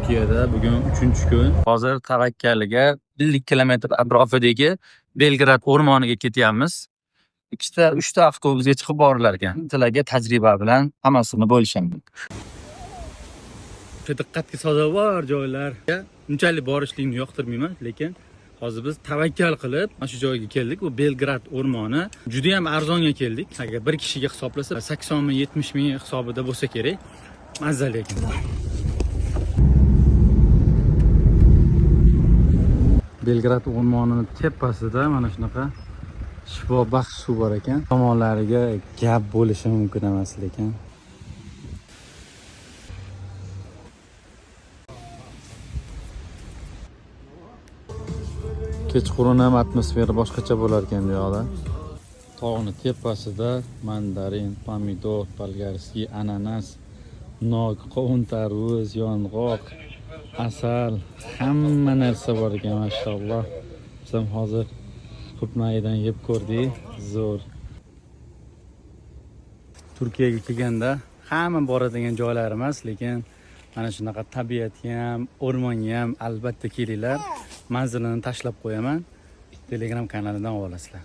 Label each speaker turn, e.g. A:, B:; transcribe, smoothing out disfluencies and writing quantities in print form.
A: Turkiyada bugun 3-kun. Hozir tavakkaliga 50 kilometr atrofidagi Belgrad o'rmoniga ketyapmiz. 2-3 avtobusga chiqib borilar ekan. Sizlarga tajriba bilan hammasini bo'lishaman. Diqqatga sazovor joylarga unchalik borishlikni yoqtirmayman, lekin hozir biz tavakkal qilib mana shu joyga keldik. Bu Belgrad o'rmoni. Juda ham arzonga keldik. Agar bir kishiga hisoblasa 80 ming, 70 ming hisobida bo'lsa kerak. Mazali ekan. Belgrad o'rmonining tepasida mana shunaqa shifobaxsh suv bor ekan. Tomonlariga gap bo'lishi mumkin emas lekin. Kechqurun ham atmosfera boshqacha bo'lar ekan bu yoqda. Tog'ning tepasida mandarin, pomidor, bolgarskiy, ananas, nok, qovun, tarvuz, yong'oq, asal, hamma narsa bor ekan, mashalloh. Biz ham hozir ko'pmayidan yeb ko'rdik, zo'r. Turkiyaga kelganda hamma boradigan joylar emas, lekin mana shunaqa tabiatga ham, o'rmonga ham albatta kelinglar. Manzilini tashlab qo'yaman. Telegram kanalidan olasizlar.